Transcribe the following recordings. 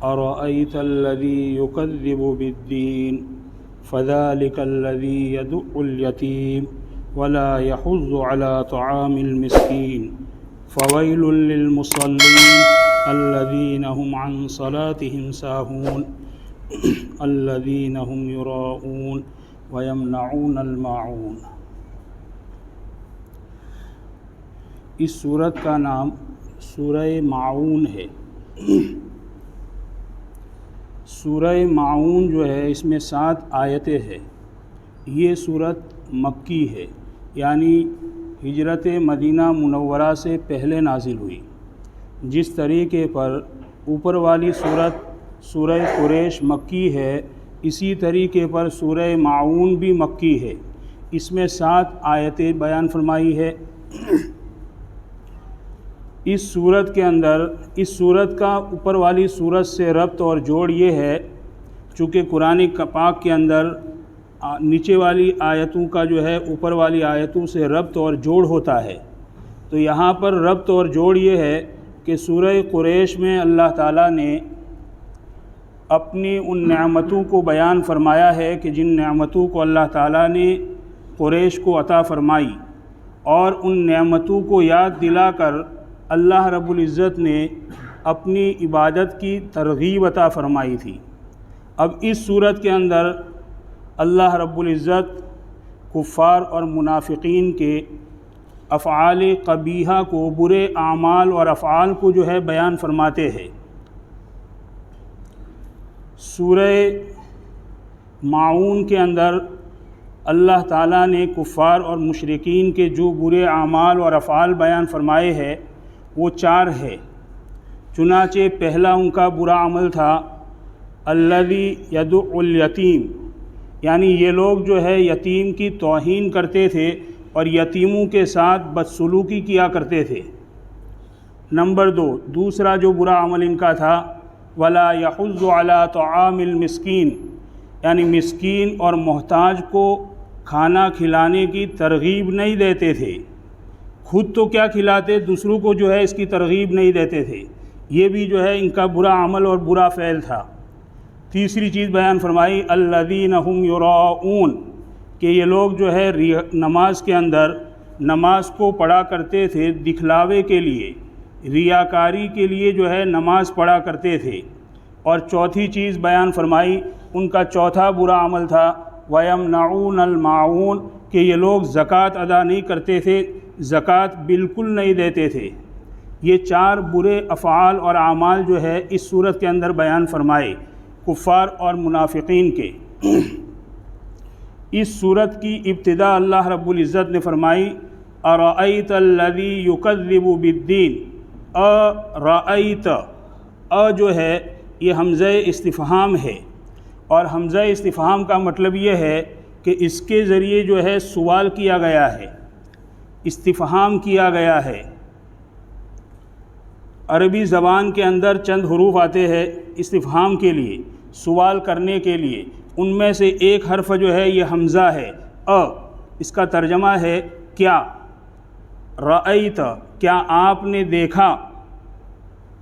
أرأيت الذي يكذب بالدين فذلك الذي يدع اليتيم ولا يحض على طعام المسكين فويل للمصلين الذين هم عن صلاتهم ساهون الذين هم يراءون ويمنعون الماعون۔ اس سورت کا نام سورہ ماعون ہے۔ سورہ ماعون جو ہے اس میں 7 آیتیں ہیں۔ یہ سورت مکی ہے، یعنی ہجرت مدینہ منورہ سے پہلے نازل ہوئی۔ جس طریقے پر اوپر والی سورت سورہ قریش مکی ہے، اسی طریقے پر سورہ ماعون بھی مکی ہے۔ اس میں 7 آیتیں بیان فرمائی ہے۔ اس سورت کے اندر اس سورت کا اوپر والی سورت سے ربط اور جوڑ یہ ہے، چونکہ قرآن پاک کے اندر نیچے والی آیتوں کا جو ہے اوپر والی آیتوں سے ربط اور جوڑ ہوتا ہے، تو یہاں پر ربط اور جوڑ یہ ہے کہ سورہ قریش میں اللہ تعالیٰ نے اپنی ان نعمتوں کو بیان فرمایا ہے کہ جن نعمتوں کو اللہ تعالیٰ نے قریش کو عطا فرمائی، اور ان نعمتوں کو یاد دلا کر اللہ رب العزت نے اپنی عبادت کی ترغیب عطا فرمائی تھی۔ اب اس صورت کے اندر اللہ رب العزت کفار اور منافقین کے افعال قبیحہ کو، برے اعمال اور افعال کو جو ہے بیان فرماتے ہیں۔ سورہ ماعون کے اندر اللہ تعالیٰ نے کفار اور مشرکین کے جو برے اعمال اور افعال بیان فرمائے ہیں وہ 4 ہے۔ چنانچہ پہلا ان کا برا عمل تھا الذی یدع الیتیم، یعنی یہ لوگ جو ہے یتیم کی توہین کرتے تھے اور یتیموں کے ساتھ بدسلوکی کیا کرتے تھے۔ نمبر 2، دوسرا جو برا عمل ان کا تھا ولا یحض علی طعام المسکین، یعنی مسکین اور محتاج کو کھانا کھلانے کی ترغیب نہیں دیتے تھے۔ خود تو کیا کھلاتے، دوسروں کو جو ہے اس کی ترغیب نہیں دیتے تھے۔ یہ بھی جو ہے ان کا برا عمل اور برا فعل تھا۔ تیسری چیز بیان فرمائی الذین هم یراؤون، کہ یہ لوگ جو ہے نماز کے اندر نماز کو پڑھا کرتے تھے دکھلاوے کے لیے، ریاکاری کے لیے جو ہے نماز پڑھا کرتے تھے۔ اور چوتھی چیز بیان فرمائی ان کا چوتھا برا عمل تھا وَيَمْنَعُونَ الْمَاعُونَ، کہ یہ لوگ زکوٰۃ ادا نہیں کرتے تھے، زکوٰۃ بالکل نہیں دیتے تھے۔ یہ 4 برے افعال اور اعمال جو ہے اس صورت کے اندر بیان فرمائے کفار اور منافقین کے۔ اس صورت کی ابتدا اللہ رب العزت نے فرمائی ارأیت الذی یکذب بالدین۔ رأیت جو ہے یہ حمزہ استفہام ہے، اور حمزہ استفہام کا مطلب یہ ہے کہ اس کے ذریعے جو ہے سوال کیا گیا ہے، استفہام کیا گیا ہے۔ عربی زبان کے اندر چند حروف آتے ہیں استفہام کے لیے، سوال کرنے کے لیے، ان میں سے ایک حرف جو ہے یہ حمزہ ہے، اس کا ترجمہ ہے کیا۔ رأیت، کیا آپ نے دیکھا،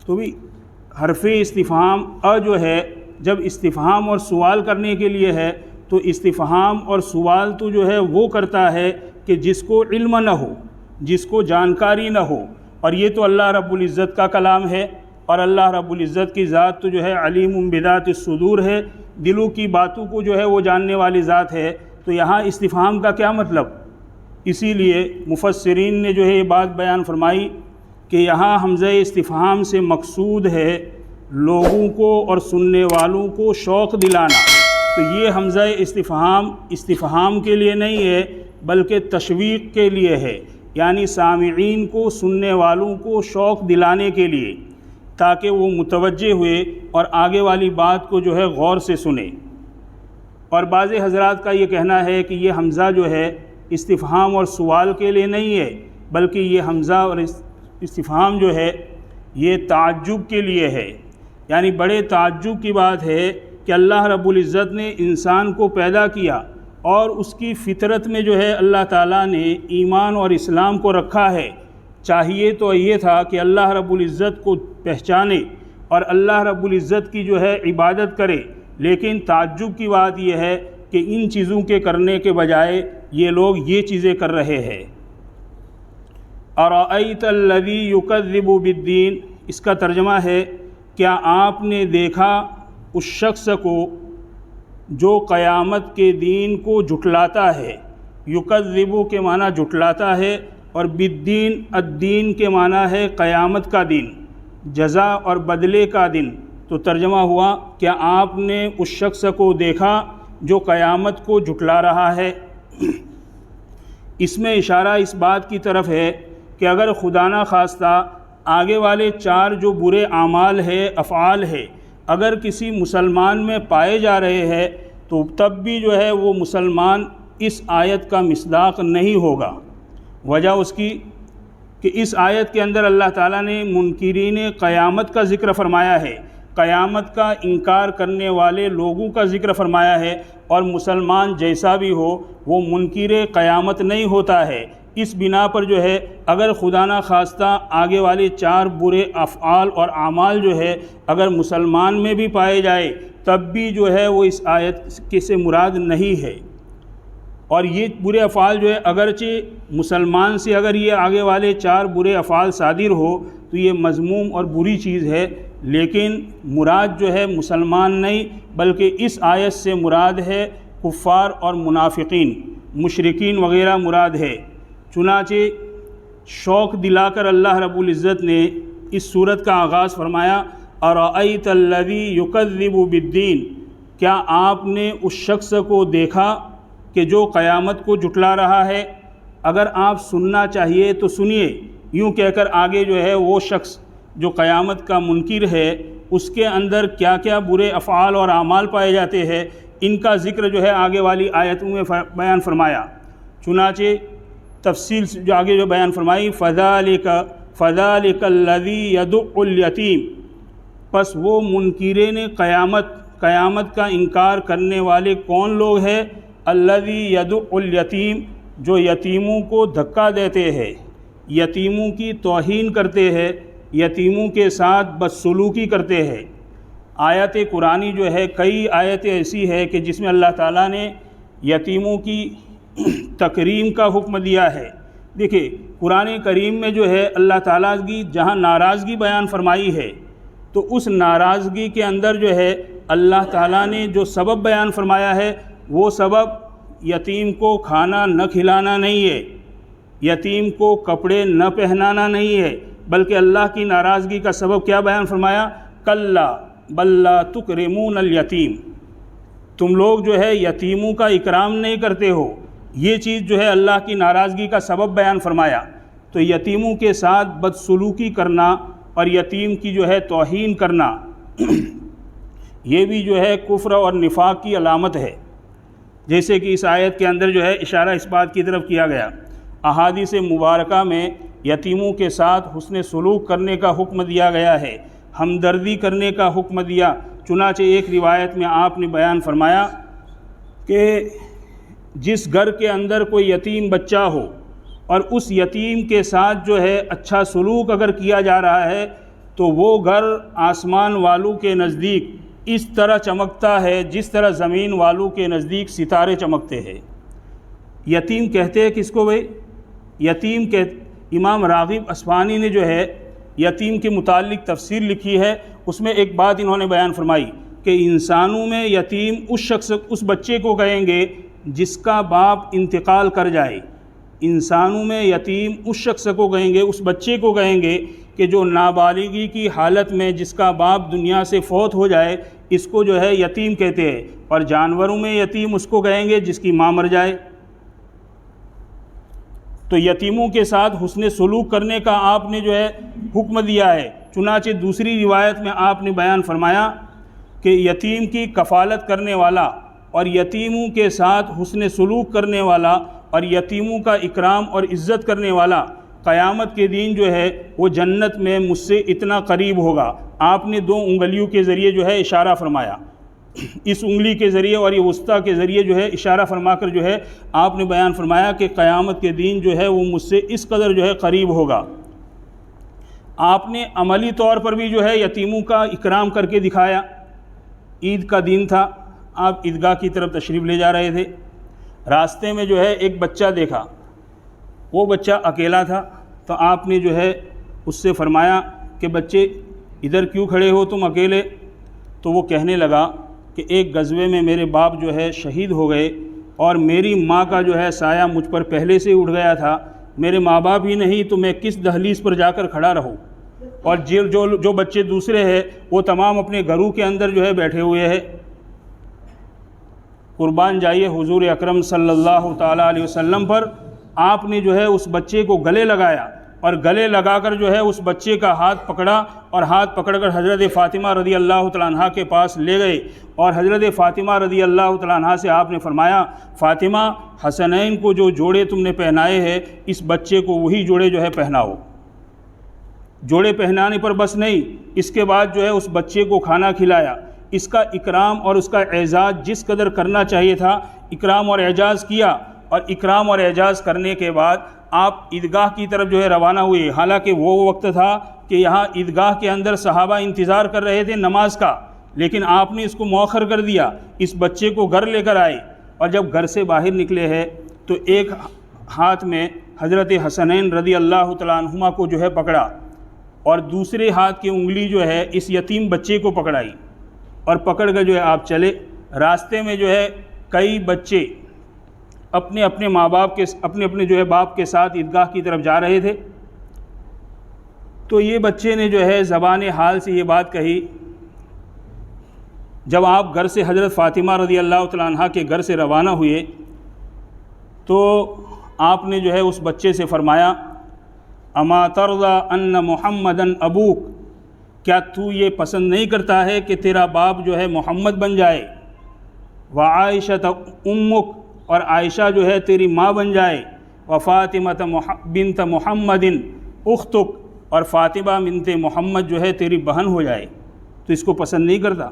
تو بھی حرف استفہام جو ہے جب استفہام اور سوال کرنے کے لیے ہے تو استفہام اور سوال تو جو ہے وہ کرتا ہے کہ جس کو علم نہ ہو، جس کو جانکاری نہ ہو، اور یہ تو اللہ رب العزت کا کلام ہے، اور اللہ رب العزت کی ذات تو جو ہے علیم بذات الصدور ہے، دلوں کی باتوں کو جو ہے وہ جاننے والی ذات ہے۔ تو یہاں استفہام کا کیا مطلب، اسی لیے مفسرین نے جو ہے یہ بات بیان فرمائی کہ یہاں حمزہ استفہام سے مقصود ہے لوگوں کو اور سننے والوں کو شوق دلانا۔ تو یہ حمزہ استفہام کے لیے نہیں ہے بلکہ تشویق کے لیے ہے، یعنی سامعین کو، سننے والوں کو شوق دلانے کے لیے، تاکہ وہ متوجہ ہوئے اور آگے والی بات کو جو ہے غور سے سنیں۔ اور بعض حضرات کا یہ کہنا ہے کہ یہ حمزہ جو ہے استفہام اور سوال کے لیے نہیں ہے، بلکہ یہ حمزہ اور استفہام جو ہے یہ تعجب کے لیے ہے، یعنی بڑے تعجب کی بات ہے کہ اللہ رب العزت نے انسان کو پیدا کیا اور اس کی فطرت میں جو ہے اللہ تعالیٰ نے ایمان اور اسلام کو رکھا ہے۔ چاہیے تو یہ تھا کہ اللہ رب العزت کو پہچانے اور اللہ رب العزت کی جو ہے عبادت کرے، لیکن تعجب کی بات یہ ہے کہ ان چیزوں کے کرنے کے بجائے یہ لوگ یہ چیزیں کر رہے ہیں۔ ارأیت الذی یکذب بالدین، اس کا ترجمہ ہے کیا آپ نے دیکھا اس شخص کو جو قیامت کے دین کو جھٹلاتا ہے۔ یکذب کے معنی جھٹلاتا ہے، اور بالدین الدین کے معنی ہے قیامت کا دن، جزا اور بدلے کا دن۔ تو ترجمہ ہوا کیا آپ نے اس شخص کو دیکھا جو قیامت کو جھٹلا رہا ہے۔ اس میں اشارہ اس بات کی طرف ہے کہ اگر خدا نہ خواستہ آگے والے 4 جو برے اعمال ہے، افعال ہے، اگر کسی مسلمان میں پائے جا رہے ہیں تو تب بھی جو ہے وہ مسلمان اس آیت کا مصداق نہیں ہوگا۔ وجہ اس کی کہ اس آیت کے اندر اللہ تعالیٰ نے منکرین قیامت کا ذکر فرمایا ہے، قیامت کا انکار کرنے والے لوگوں کا ذکر فرمایا ہے، اور مسلمان جیسا بھی ہو وہ منکر قیامت نہیں ہوتا ہے۔ اس بنا پر جو ہے اگر خدا نہ خواستہ آگے والے 4 برے افعال اور اعمال جو ہے اگر مسلمان میں بھی پائے جائے تب بھی جو ہے وہ اس آیت کے سے مراد نہیں ہے۔ اور یہ برے افعال جو ہے اگرچہ مسلمان سے اگر یہ آگے والے 4 برے افعال صادر ہو تو یہ مذموم اور بری چیز ہے، لیکن مراد جو ہے مسلمان نہیں بلکہ اس آیت سے مراد ہے کفار اور منافقین، مشرکین وغیرہ مراد ہے۔ چنانچہ شوق دلا کر اللہ رب العزت نے اس صورت کا آغاز فرمایا، ارأیت الذی یکذب بالدین، کیا آپ نے اس شخص کو دیکھا کہ جو قیامت کو جھٹلا رہا ہے۔ اگر آپ سننا چاہیے تو سنیے، یوں کہہ کر آگے جو ہے وہ شخص جو قیامت کا منکر ہے اس کے اندر کیا کیا برے افعال اور اعمال پائے جاتے ہیں، ان کا ذکر جو ہے آگے والی آیتوں میں بیان فرمایا۔ چنانچہ تفصیل جو آگے جو بیان فرمائی، فذالک الذی یدع الیتیم، پس وہ منکرین قیامت کا انکار کرنے والے کون لوگ ہیں؟ الذی یدع الیتیم، جو یتیموں کو دھکا دیتے ہیں، یتیموں کی توہین کرتے ہیں، یتیموں کے ساتھ بدسلوکی کرتے ہیں۔ آیت قرآنی جو ہے کئی آیتیں ایسی ہے کہ جس میں اللہ تعالیٰ نے یتیموں کی تکریم کا حکم دیا ہے۔ دیکھیں قرآن کریم میں جو ہے اللہ تعالیٰ کی جہاں ناراضگی بیان فرمائی ہے تو اس ناراضگی کے اندر جو ہے اللہ تعالیٰ نے جو سبب بیان فرمایا ہے وہ سبب یتیم کو کھانا نہ کھلانا نہیں ہے، یتیم کو کپڑے نہ پہنانا نہیں ہے، بلکہ اللہ کی ناراضگی کا سبب کیا بیان فرمایا؟ کلا بل لا تکرمون الیتیم، تم لوگ جو ہے یتیموں کا اکرام نہیں کرتے ہو، یہ چیز جو ہے اللہ کی ناراضگی کا سبب بیان فرمایا۔ تو یتیموں کے ساتھ بدسلوکی کرنا اور یتیم کی جو ہے توہین کرنا یہ بھی جو ہے کفر اور نفاق کی علامت ہے، جیسے کہ اس آیت کے اندر جو ہے اشارہ اس بات کی طرف کیا گیا۔ احادیث مبارکہ میں یتیموں کے ساتھ حسن سلوک کرنے کا حکم دیا گیا ہے، ہمدردی کرنے کا حکم دیا۔ چنانچہ ایک روایت میں آپ نے بیان فرمایا کہ جس گھر کے اندر کوئی یتیم بچہ ہو اور اس یتیم کے ساتھ جو ہے اچھا سلوک اگر کیا جا رہا ہے تو وہ گھر آسمان والوں کے نزدیک اس طرح چمکتا ہے جس طرح زمین والوں کے نزدیک ستارے چمکتے ہیں۔ یتیم کہتے ہیں کس کو بھائی؟ یتیم کے امام راغب اصفہانی نے جو ہے یتیم کے متعلق تفسیر لکھی ہے، اس میں ایک بات انہوں نے بیان فرمائی کہ انسانوں میں یتیم اس بچے کو کہیں گے جس کا باپ انتقال کر جائے، انسانوں میں یتیم اس شخص کو کہیں گے، اس بچے کو کہیں گے کہ جو نابالغی کی حالت میں جس کا باپ دنیا سے فوت ہو جائے، اس کو جو ہے یتیم کہتے ہیں۔ اور جانوروں میں یتیم اس کو کہیں گے جس کی ماں مر جائے۔ تو یتیموں کے ساتھ حسن سلوک کرنے کا آپ نے جو ہے حکم دیا ہے۔ چنانچہ دوسری روایت میں آپ نے بیان فرمایا کہ یتیم کی کفالت کرنے والا اور یتیموں کے ساتھ حسن سلوک کرنے والا اور یتیموں کا اکرام اور عزت کرنے والا قیامت کے دن جو ہے وہ جنت میں مجھ سے اتنا قریب ہوگا۔ آپ نے 2 انگلیوں کے ذریعے جو ہے اشارہ فرمایا، اس انگلی کے ذریعے اور یہ وسطیٰ کے ذریعے جو ہے اشارہ فرما کر جو ہے آپ نے بیان فرمایا کہ قیامت کے دن جو ہے وہ مجھ سے اس قدر جو ہے قریب ہوگا۔ آپ نے عملی طور پر بھی جو ہے یتیموں کا اکرام کر کے دکھایا۔ عید کا دن تھا، آپ عیدگاہ کی طرف تشریف لے جا رہے تھے، راستے میں جو ہے ایک بچہ دیکھا، وہ بچہ اکیلا تھا، تو آپ نے جو ہے اس سے فرمایا کہ بچے ادھر کیوں کھڑے ہو تم اکیلے؟ تو وہ کہنے لگا کہ ایک غزوے میں میرے باپ جو ہے شہید ہو گئے اور میری ماں کا جو ہے سایہ مجھ پر پہلے سے اٹھ گیا تھا، میرے ماں باپ ہی نہیں تو میں کس دہلیز پر جا کر کھڑا رہوں، اور جو بچے دوسرے ہیں وہ تمام اپنے گھروں کے اندر جو ہے بیٹھے ہوئے ہیں۔ قربان جائیے حضور اکرم صلی اللہ تعالیٰ علیہ وسلم پر، آپ نے جو ہے اس بچے کو گلے لگایا اور گلے لگا کر جو ہے اس بچے کا ہاتھ پکڑا اور ہاتھ پکڑ کر حضرت فاطمہ رضی اللہ تعالیٰ عنہ کے پاس لے گئے، اور حضرت فاطمہ رضی اللہ تعالیٰ عنہ سے آپ نے فرمایا فاطمہ حسنین کو جو جوڑے تم نے پہنائے ہیں اس بچے کو وہی جوڑے جو ہے پہناؤ۔ جوڑے پہنانے پر بس نہیں، اس کے بعد جو ہے اس بچے کو کھانا کھلایا، اس کا اکرام اور اس کا اعزاز جس قدر کرنا چاہیے تھا اکرام اور اعزاز کیا، اور اکرام اور اعزاز کرنے کے بعد آپ عیدگاہ کی طرف جو ہے روانہ ہوئے۔ حالانکہ وہ وقت تھا کہ یہاں عیدگاہ کے اندر صحابہ انتظار کر رہے تھے نماز کا، لیکن آپ نے اس کو مؤخر کر دیا، اس بچے کو گھر لے کر آئے، اور جب گھر سے باہر نکلے ہیں تو ایک ہاتھ میں حضرت حسنین رضی اللہ تعالیٰ عنہما کو جو ہے پکڑا، اور دوسرے ہاتھ کی انگلی جو ہے اس یتیم بچے کو پکڑائی، اور پکڑ کر جو ہے آپ چلے۔ راستے میں جو ہے کئی بچے اپنے اپنے ماں باپ کے اپنے جو ہے باپ کے ساتھ عیدگاہ کی طرف جا رہے تھے، تو یہ بچے نے جو ہے زبان حال سے یہ بات کہی، جب آپ گھر سے حضرت فاطمہ رضی اللہ تعالیٰ عنہ کے گھر سے روانہ ہوئے تو آپ نے جو ہے اس بچے سے فرمایا اما ترضى ان محمدًا ابوک، کیا تو یہ پسند نہیں کرتا ہے کہ تیرا باپ جو ہے محمد بن جائے، وعائشہ امک، اور عائشہ جو ہے تیری ماں بن جائے، وفاطمہ بنت محمد اختک، اور فاطمہ بنت محمد جو ہے تیری بہن ہو جائے، تو اس کو پسند نہیں کرتا؟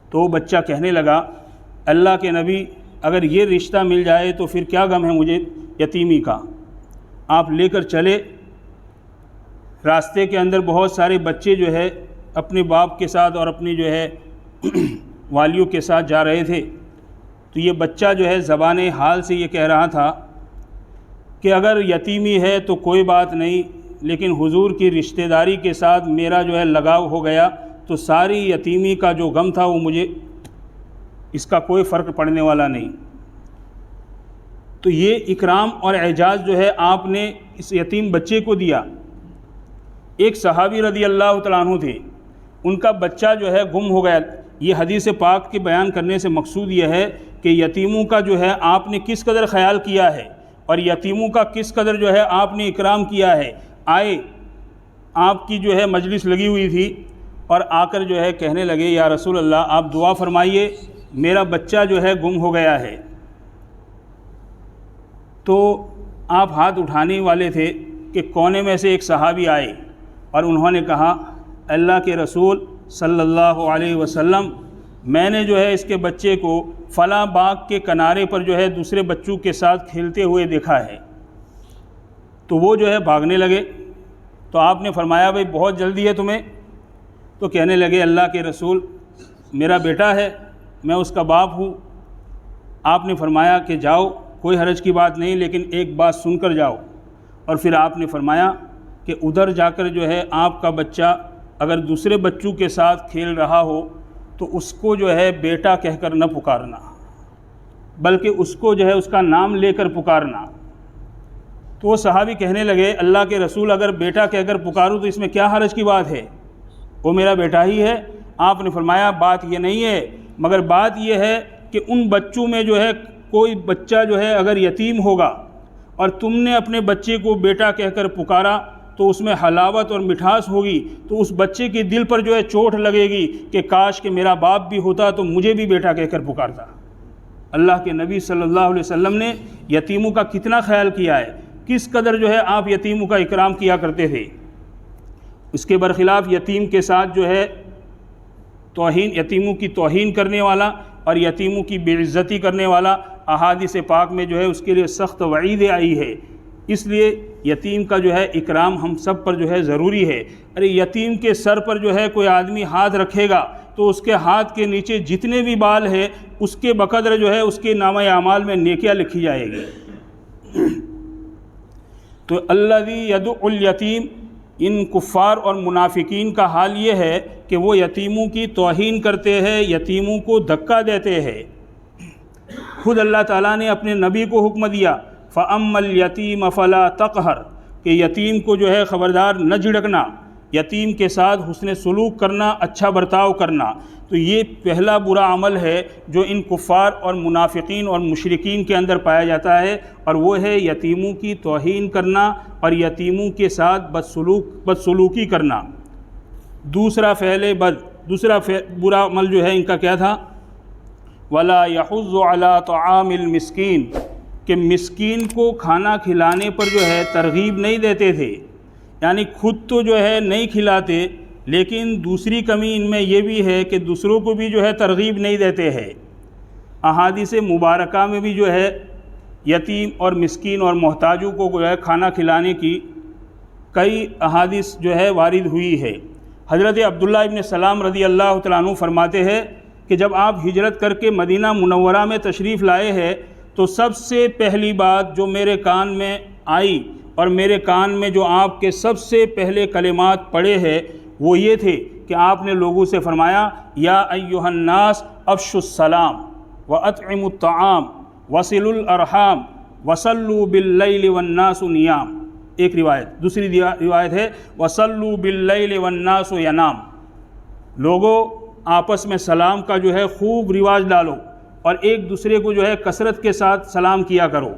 تو وہ بچہ کہنے لگا اللہ کے نبی اگر یہ رشتہ مل جائے تو پھر کیا غم ہے مجھے یتیمی کا۔ آپ لے کر چلے، راستے کے اندر بہت سارے بچے جو ہے اپنے باپ کے ساتھ اور اپنی جو ہے والیوں کے ساتھ جا رہے تھے، تو یہ بچہ جو ہے زبان حال سے یہ کہہ رہا تھا کہ اگر یتیمی ہے تو کوئی بات نہیں، لیکن حضور کی رشتہ داری کے ساتھ میرا جو ہے لگاؤ ہو گیا تو ساری یتیمی کا جو غم تھا وہ مجھے اس کا کوئی فرق پڑنے والا نہیں۔ تو یہ اکرام اور اعزاز جو ہے آپ نے اس یتیم بچے کو دیا۔ ایک صحابی رضی اللہ تعالیٰ عنہ تھے، ان کا بچہ جو ہے گم ہو گیا۔ یہ حدیث پاک کے بیان کرنے سے مقصود یہ ہے کہ یتیموں کا جو ہے آپ نے کس قدر خیال کیا ہے اور یتیموں کا کس قدر جو ہے آپ نے اکرام کیا ہے۔ آئے، آپ کی جو ہے مجلس لگی ہوئی تھی، اور آ کر جو ہے کہنے لگے یا رسول اللہ آپ دعا فرمائیے، میرا بچہ جو ہے گم ہو گیا ہے۔ تو آپ ہاتھ اٹھانے والے تھے کہ کونے میں سے ایک صحابی آئے اور انہوں نے کہا اللہ کے رسول صلی اللہ علیہ وسلم، میں نے جو ہے اس کے بچے کو فلاں باغ کے کنارے پر جو ہے دوسرے بچوں کے ساتھ کھیلتے ہوئے دیکھا ہے۔ تو وہ جو ہے بھاگنے لگے، تو آپ نے فرمایا بھائی بہت جلدی ہے تمہیں؟ تو کہنے لگے اللہ کے رسول میرا بیٹا ہے، میں اس کا باپ ہوں۔ آپ نے فرمایا کہ جاؤ، کوئی حرج کی بات نہیں، لیکن ایک بات سن کر جاؤ۔ اور پھر آپ نے فرمایا کہ ادھر جا کر جو ہے آپ کا بچہ اگر دوسرے بچوں کے ساتھ کھیل رہا ہو تو اس کو جو ہے بیٹا کہہ کر نہ پکارنا، بلکہ اس کو جو ہے اس کا نام لے کر پکارنا۔ تو وہ صحابی کہنے لگے اللہ کے رسول اگر بیٹا کہہ کر پکاروں تو اس میں کیا حرج کی بات ہے، وہ میرا بیٹا ہی ہے۔ آپ نے فرمایا بات یہ نہیں ہے، مگر بات یہ ہے کہ ان بچوں میں جو ہے کوئی بچہ جو ہے اگر یتیم ہوگا اور تم نے اپنے بچے کو بیٹا کہہ کر پکارا تو اس میں حلاوت اور مٹھاس ہوگی، تو اس بچے کے دل پر جو ہے چوٹ لگے گی کہ کاش کہ میرا باپ بھی ہوتا تو مجھے بھی بیٹا کہہ کر پکارتا۔ اللہ کے نبی صلی اللہ علیہ وسلم نے یتیموں کا کتنا خیال کیا ہے، کس قدر جو ہے آپ یتیموں کا اکرام کیا کرتے تھے۔ اس کے برخلاف یتیم کے ساتھ جو ہے توہین، یتیموں کی توہین کرنے والا اور یتیموں کی بے عزتی کرنے والا، احادیث پاک میں جو ہے اس کے لیے سخت وعید آئی ہے۔ اس لیے یتیم کا جو ہے اکرام ہم سب پر جو ہے ضروری ہے۔ ارے یتیم کے سر پر جو ہے کوئی آدمی ہاتھ رکھے گا تو اس کے ہاتھ کے نیچے جتنے بھی بال ہے اس کے بقدر جو ہے اس کے نامہ اعمال میں نیکیاں لکھی جائے گی۔ تو الذی یدع الیتیم، ان کفار اور منافقین کا حال یہ ہے کہ وہ یتیموں کی توہین کرتے ہیں، یتیموں کو دھکا دیتے ہیں۔ خود اللہ تعالیٰ نے اپنے نبی کو حکم دیا فَأَمَّا الْيَتِيمَ فَلَا تَقْهَرْ، کہ یتیم کو جو ہے خبردار نہ جھڑکنا، یتیم کے ساتھ حسن سلوک کرنا، اچھا برتاؤ کرنا۔ تو یہ پہلا برا عمل ہے جو ان کفار اور منافقین اور مشرکین کے اندر پایا جاتا ہے، اور وہ ہے یتیموں کی توہین کرنا اور یتیموں کے ساتھ بدسلوکی کرنا۔ دوسرا برا عمل جو ہے ان کا کیا تھا؟ وَلَا يَحُضُّ عَلَىٰ طَعَامِ الْمِسْكِينِ، کہ مسکین کو کھانا کھلانے پر جو ہے ترغیب نہیں دیتے تھے، یعنی خود تو جو ہے نہیں کھلاتے، لیکن دوسری کمی ان میں یہ بھی ہے کہ دوسروں کو بھی جو ہے ترغیب نہیں دیتے ہیں۔ احادیث مبارکہ میں بھی جو ہے یتیم اور مسکین اور محتاجوں کو جو ہے کھانا کھلانے کی کئی احادیث جو ہے وارد ہوئی ہے۔ حضرت عبداللہ ابن سلام رضی اللہ تعالیٰ عنہ فرماتے ہیں کہ جب آپ ہجرت کر کے مدینہ منورہ میں تشریف لائے ہیں تو سب سے پہلی بات جو میرے کان میں آئی اور میرے کان میں جو آپ کے سب سے پہلے کلمات پڑے ہیں وہ یہ تھے کہ آپ نے لوگوں سے فرمایا یا ایھا الناس افشوا السلام واطعموا الطعام وصلوا الارحام وصلوا باللیل والناس نیام۔ ایک روایت، دوسری روایت ہے وصلوا باللیل والناس ینام۔ لوگوں آپس میں سلام کا جو ہے خوب رواج ڈالو اور ایک دوسرے کو جو ہے کثرت کے ساتھ سلام کیا کرو۔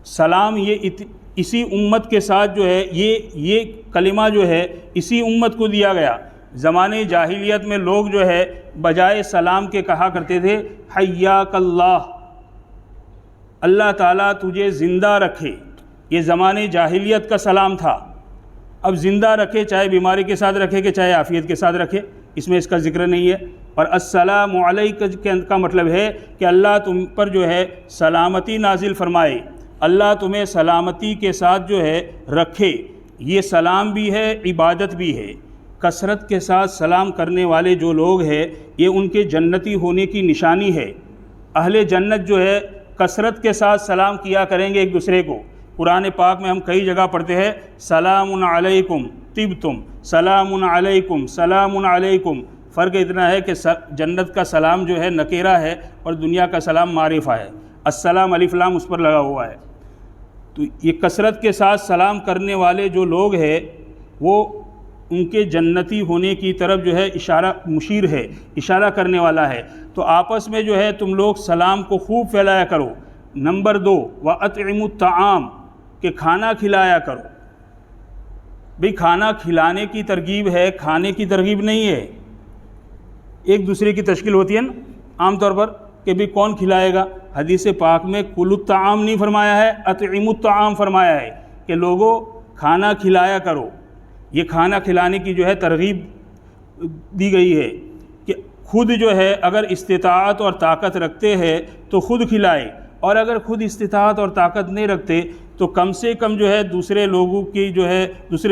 سلام یہ اسی امت کے ساتھ جو ہے یہ کلمہ جو ہے اسی امت کو دیا گیا۔ زمانے جاہلیت میں لوگ جو ہے بجائے سلام کے کہا کرتے تھے حیاک اللہ، اللہ تعالیٰ تجھے زندہ رکھے۔ یہ زمانے جاہلیت کا سلام تھا۔ اب زندہ رکھے چاہے بیماری کے ساتھ رکھے کہ چاہے عافیت کے ساتھ رکھے، اس میں اس کا ذکر نہیں ہے۔ اور السلام علیک کا مطلب ہے کہ اللہ تم پر جو ہے سلامتی نازل فرمائے، اللہ تمہیں سلامتی کے ساتھ جو ہے رکھے۔ یہ سلام بھی ہے، عبادت بھی ہے۔ کثرت کے ساتھ سلام کرنے والے جو لوگ ہیں یہ ان کے جنتی ہونے کی نشانی ہے۔ اہل جنت جو ہے کثرت کے ساتھ سلام کیا کریں گے ایک دوسرے کو۔ قرآن پاک میں ہم کئی جگہ پڑھتے ہیں سلام علیکم طبتم، سلام علیکم، سلام علیکم۔ فرق اتنا ہے کہ جنت کا سلام جو ہے نکیرہ ہے اور دنیا کا سلام معرفہ ہے۔ السلام الف لام اس پر لگا ہوا ہے۔ تو یہ کثرت کے ساتھ سلام کرنے والے جو لوگ ہیں وہ ان کے جنتی ہونے کی طرف جو ہے مشیر ہے، اشارہ کرنے والا ہے۔ تو آپس میں جو ہے تم لوگ سلام کو خوب پھیلایا کرو۔ نمبر 2 وَأَطْعِمُوا الطَّعَامَ، کہ کھانا کھلایا کرو۔ بھئی کھانا کھلانے کی ترغیب ہے، کھانے کی ترغیب نہیں ہے۔ ایک دوسرے کی تشکیل ہوتی ہے نا عام طور پر کہ بھی کون کھلائے گا۔ حدیث پاک میں کلوا الطعام نہیں فرمایا ہے، اطعموا الطعام فرمایا ہے کہ لوگوں کھانا کھلایا کرو۔ یہ کھانا کھلانے کی جو ہے ترغیب دی گئی ہے کہ خود جو ہے اگر استطاعت اور طاقت رکھتے ہیں تو خود کھلائے، اور اگر خود استطاعت اور طاقت نہیں رکھتے تو کم سے کم جو ہے دوسرے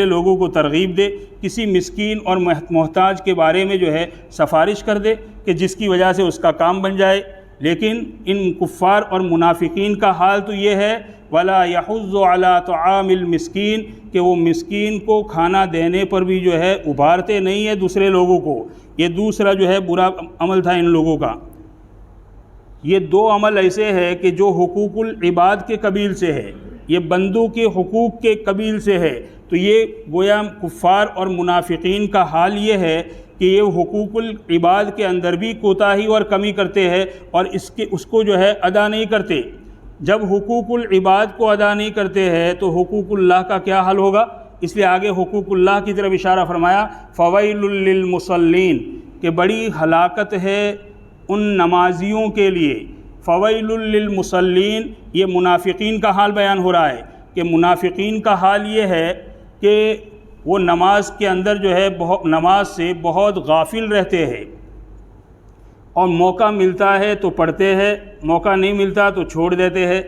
لوگوں کو ترغیب دے، کسی مسکین اور محتاج کے بارے میں جو ہے سفارش کر دے کہ جس کی وجہ سے اس کا کام بن جائے۔ لیکن ان کفار اور منافقین کا حال تو یہ ہے وَلَا يَحُضُّ عَلَىٰ طَعَامِ الْمِسْكِينِ، کہ وہ مسکین کو کھانا دینے پر بھی جو ہے ابھارتے نہیں ہیں دوسرے لوگوں کو۔ یہ دوسرا جو ہے برا عمل تھا ان لوگوں کا۔ یہ 2 عمل ایسے ہے کہ جو حقوق العباد کے قبیل سے ہے، یہ بندوں کے حقوق کے قبیل سے ہے۔ تو یہ گویا کفار اور منافقین کا حال یہ ہے کہ یہ حقوق العباد کے اندر بھی کوتاہی اور کمی کرتے ہیں اور اس کو جو ہے ادا نہیں کرتے۔ جب حقوق العباد کو ادا نہیں کرتے ہیں تو حقوق اللہ کا کیا حال ہوگا؟ اس لیے آگے حقوق اللہ کی طرف اشارہ فرمایا فویل للمصلین، کہ بڑی ہلاکت ہے ان نمازیوں کے لیے۔ فویل للمصلین، یہ منافقین کا حال بیان ہو رہا ہے کہ منافقین کا حال یہ ہے کہ وہ نماز کے اندر جو ہے نماز سے بہت غافل رہتے ہیں، اور موقع ملتا ہے تو پڑھتے ہیں، موقع نہیں ملتا تو چھوڑ دیتے ہیں۔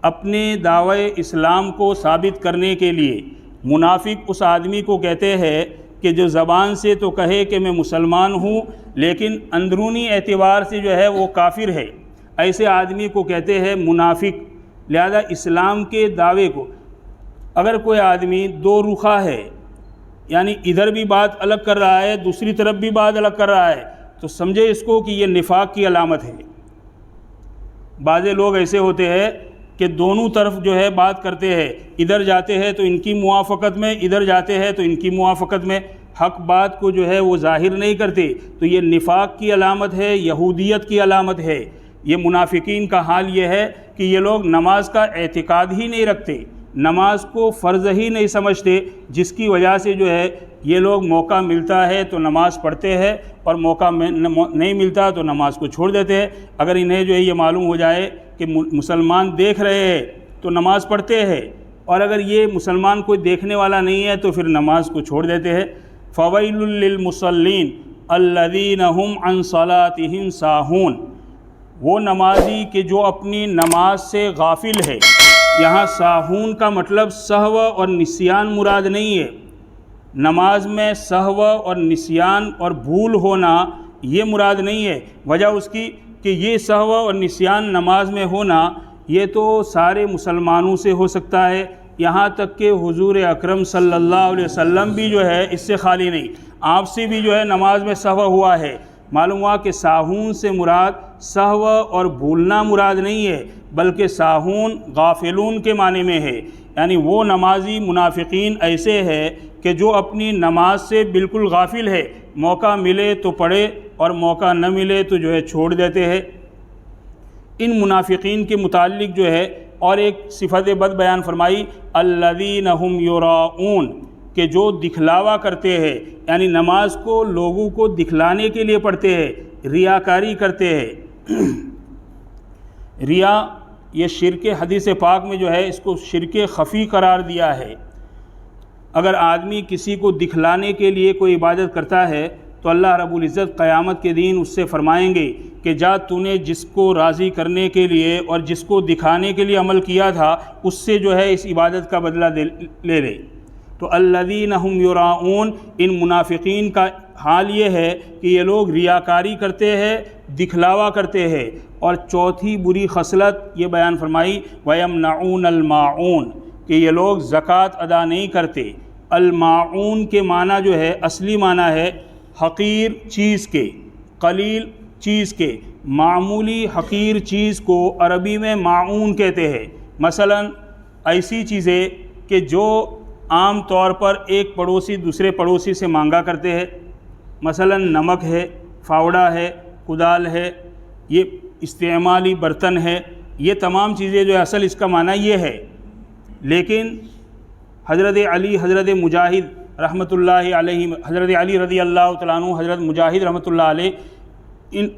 اپنے دعوی اسلام کو ثابت کرنے کے لیے منافق اس آدمی کو کہتے ہیں کہ جو زبان سے تو کہے کہ میں مسلمان ہوں لیکن اندرونی اعتبار سے جو ہے وہ کافر ہے، ایسے آدمی کو کہتے ہیں منافق۔ لہذا اسلام کے دعوے کو اگر کوئی آدمی دو رخا ہے، یعنی ادھر بھی بات الگ کر رہا ہے دوسری طرف بھی بات الگ کر رہا ہے، تو سمجھے اس کو کہ یہ نفاق کی علامت ہے۔ بعض لوگ ایسے ہوتے ہیں کہ دونوں طرف جو ہے بات کرتے ہیں، ادھر جاتے ہیں تو ان کی موافقت میں، ادھر جاتے ہیں تو ان کی موافقت میں، حق بات کو جو ہے وہ ظاہر نہیں کرتے، تو یہ نفاق کی علامت ہے، یہودیت کی علامت ہے۔ یہ منافقین کا حال یہ ہے کہ یہ لوگ نماز کا اعتقاد ہی نہیں رکھتے، نماز کو فرض ہی نہیں سمجھتے، جس کی وجہ سے جو ہے یہ لوگ موقع ملتا ہے تو نماز پڑھتے ہیں اور موقع نہیں ملتا تو نماز کو چھوڑ دیتے ہیں۔ اگر انہیں جو ہے یہ معلوم ہو جائے کہ مسلمان دیکھ رہے ہیں تو نماز پڑھتے ہیں، اور اگر یہ مسلمان کوئی دیکھنے والا نہیں ہے تو پھر نماز کو چھوڑ دیتے ہیں۔ فَوَيْلٌ لِّلْمُصَلِّينَ الَّذِينَ هُمْ عَنْ صَلَاتِهِمْ سَاهُونَ، وہ نمازی کہ جو اپنی نماز سے غافل ہے۔ یہاں ساہون کا مطلب سہو اور نسیان مراد نہیں ہے، نماز میں سہو اور نسیان اور بھول ہونا یہ مراد نہیں ہے۔ وجہ اس کی کہ یہ سہو اور نسیان نماز میں ہونا یہ تو سارے مسلمانوں سے ہو سکتا ہے، یہاں تک کہ حضور اکرم صلی اللہ علیہ وسلم بھی جو ہے اس سے خالی نہیں، آپ سے بھی جو ہے نماز میں سہو ہوا ہے۔ معلوم ہوا کہ ساہون سے مراد سہو اور بھولنا مراد نہیں ہے، بلکہ ساہون غافلون کے معنی میں ہے، یعنی وہ نمازی منافقین ایسے ہے کہ جو اپنی نماز سے بالکل غافل ہے، موقع ملے تو پڑھے اور موقع نہ ملے تو جو ہے چھوڑ دیتے ہیں۔ ان منافقین کے متعلق جو ہے اور ایک صفت بد بیان فرمائی، الذین هم یراؤون، کہ جو دکھلاوا کرتے ہیں، یعنی نماز کو لوگوں کو دکھلانے کے لیے پڑھتے ہیں، ریاکاری کرتے ہیں۔ ریا یہ شرک حدیث پاک میں جو ہے اس کو شرک خفی قرار دیا ہے۔ اگر آدمی کسی کو دکھلانے کے لیے کوئی عبادت کرتا ہے تو اللہ رب العزت قیامت کے دن اس سے فرمائیں گے کہ جا تو نے جس کو راضی کرنے کے لیے اور جس کو دکھانے کے لیے عمل کیا تھا اس سے جو ہے اس عبادت کا بدلہ لے لے۔ تو الذین هم یراؤون، ان منافقین کا حال یہ ہے کہ یہ لوگ ریاکاری کرتے ہیں، دکھلاوا کرتے ہیں۔ اور چوتھی بری خصلت یہ بیان فرمائی، وَيَمْنَعُونَ الْمَاعُونَ، کہ یہ لوگ زکوٰۃ ادا نہیں کرتے۔ الماعون کے معنی جو ہے اصلی معنی ہے حقیر چیز کے، قلیل چیز کے، معمولی حقیر چیز کو عربی میں معون کہتے ہیں۔ مثلا ایسی چیزیں کہ جو عام طور پر ایک پڑوسی دوسرے پڑوسی سے مانگا کرتے ہیں، مثلا نمک ہے، فاوڑا ہے، کدال ہے، یہ استعمالی برتن ہے، یہ تمام چیزیں جو اصل اس کا معنی یہ ہے۔ لیکن حضرت علی، حضرت مجاہد رحمۃ اللہ علیہ، حضرت علی رضی اللہ تعالیٰ عنہ، حضرت مجاہد رحمۃ اللہ علیہ،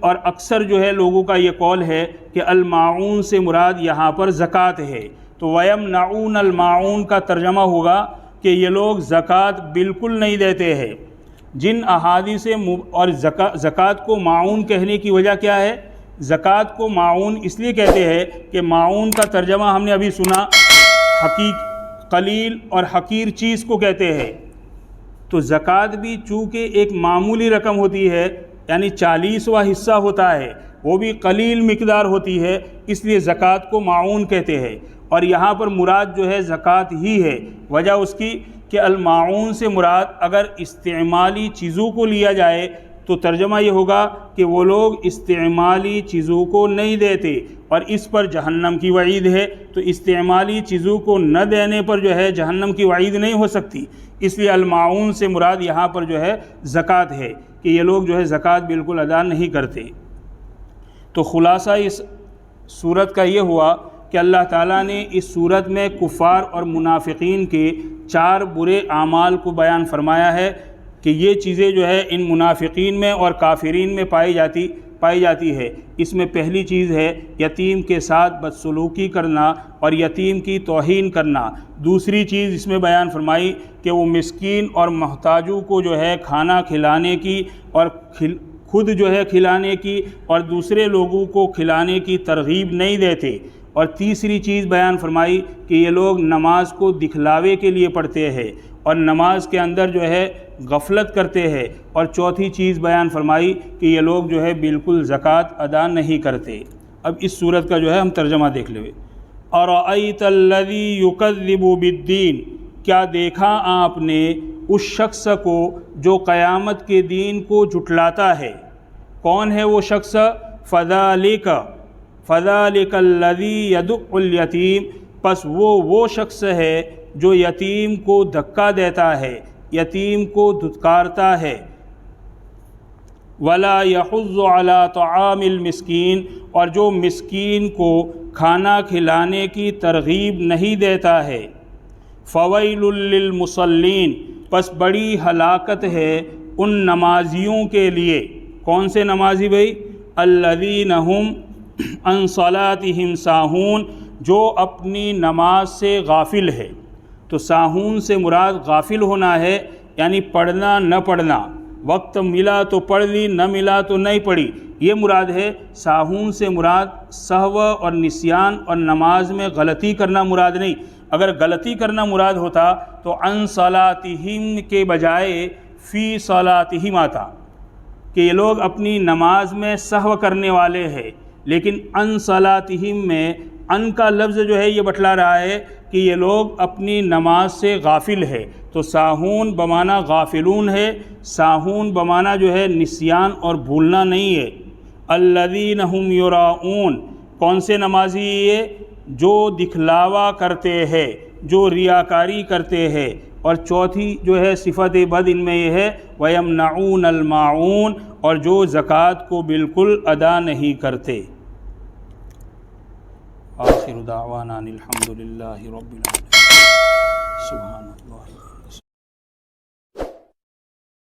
اور اکثر جو ہے لوگوں کا یہ قول ہے کہ الماعون سے مراد یہاں پر زکوٰۃ ہے۔ تو وَيَمْنَعُونَ الْمَاعُونَ کا ترجمہ ہوگا کہ یہ لوگ زکوٰۃ بالکل نہیں دیتے ہیں۔ جن احادیث اور زکوٰۃ کو معون کہنے کی وجہ کیا ہے؟ زکوٰۃ کو معون اس لیے کہتے ہیں کہ معون کا ترجمہ ہم نے ابھی سنا، قلیل اور حقیر چیز کو کہتے ہیں۔ تو زکوٰۃ بھی چونکہ ایک معمولی رقم ہوتی ہے، یعنی 40واں حصہ ہوتا ہے، وہ بھی قلیل مقدار ہوتی ہے، اس لیے زکوٰۃ کو معون کہتے ہیں۔ اور یہاں پر مراد جو ہے زکوٰۃ ہی ہے۔ وجہ اس کی کہ الماعون سے مراد اگر استعمالی چیزوں کو لیا جائے تو ترجمہ یہ ہوگا کہ وہ لوگ استعمالی چیزوں کو نہیں دیتے، اور اس پر جہنم کی وعید ہے۔ تو استعمالی چیزوں کو نہ دینے پر جو ہے جہنم کی وعید نہیں ہو سکتی، اس لیے الماعون سے مراد یہاں پر جو ہے زکوٰۃ ہے، کہ یہ لوگ جو ہے زکوٰۃ بالکل ادا نہیں کرتے۔ تو خلاصہ اس صورت کا یہ ہوا کہ اللہ تعالیٰ نے اس صورت میں کفار اور منافقین کے 4 برے اعمال کو بیان فرمایا ہے کہ یہ چیزیں جو ہے ان منافقین میں اور کافرین میں پائی جاتی ہے۔ اس میں پہلی چیز ہے یتیم کے ساتھ بدسلوکی کرنا اور یتیم کی توہین کرنا۔ دوسری چیز اس میں بیان فرمائی کہ وہ مسکین اور محتاجوں کو جو ہے کھانا کھلانے کی اور خود جو ہے کھلانے کی اور دوسرے لوگوں کو کھلانے کی ترغیب نہیں دیتے۔ اور تیسری چیز بیان فرمائی کہ یہ لوگ نماز کو دکھلاوے کے لیے پڑھتے ہیں اور نماز کے اندر جو ہے غفلت کرتے ہیں، اور چوتھی چیز بیان فرمائی کہ یہ لوگ جو ہے بالکل زکوٰۃ ادا نہیں کرتے۔ اب اس صورت کا جو ہے ہم ترجمہ دیکھ لیں۔ اَرَأَيْتَ الَّذِي يُكَذِّبُ بِالدِّينِ، کیا دیکھا آپ نے اس شخص کو جو قیامت کے دین کو جھٹلاتا ہے؟ کون ہے وہ شخص؟ فَذَلِكَ الَّذِي يَدُعُّ الْيَتِيمَ، پس وہ شخص ہے جو یتیم کو دھکا دیتا ہے، یتیم کو دھتکارتا ہے۔ وَلَا يَحُضُّ عَلَى طَعَامِ الْمِسْكِينِ، اور جو مسکین کو کھانا کھلانے کی ترغیب نہیں دیتا ہے۔ فَوَيْلٌ لِّلْمُصَلِّينَ، پس بڑی ہلاکت ہے ان نمازیوں کے لیے۔ کون سے نمازی بھائی؟ الَّذِينَ هُمْ عَنْ صَلَاتِهِمْ سَاهُونَ، جو اپنی نماز سے غافل ہے۔ تو ساہون سے مراد غافل ہونا ہے، یعنی پڑھنا نہ پڑھنا، وقت ملا تو پڑھ لی، نہ ملا تو نہیں پڑھی، یہ مراد ہے۔ ساہون سے مراد سہو اور نسیان اور نماز میں غلطی کرنا مراد نہیں۔ اگر غلطی کرنا مراد ہوتا تو عن صلاتہم کے بجائے فی صلاتہم آتا کہ یہ لوگ اپنی نماز میں سہو کرنے والے ہیں، لیکن عن صلاتہم میں ان کا لفظ جو ہے یہ بتلا رہا ہے کہ یہ لوگ اپنی نماز سے غافل ہے۔ تو ساہون بمعنی غافلون ہے، ساہون بمعنی جو ہے نسیان اور بھولنا نہیں ہے۔ الذین ہم یراؤون، کون سے نمازی یہ؟ جو دکھلاوا کرتے ہیں، جو ریاکاری کرتے ہیں۔ اور چوتھی جو ہے صفت بد ان میں یہ ہے وَيَمْنَعُونَ الْمَاعُونَ، اور جو زکوٰۃ کو بالکل ادا نہیں کرتے۔ آخر دعوانا الحمد للہ رب العالمین۔ سبحان اللہ۔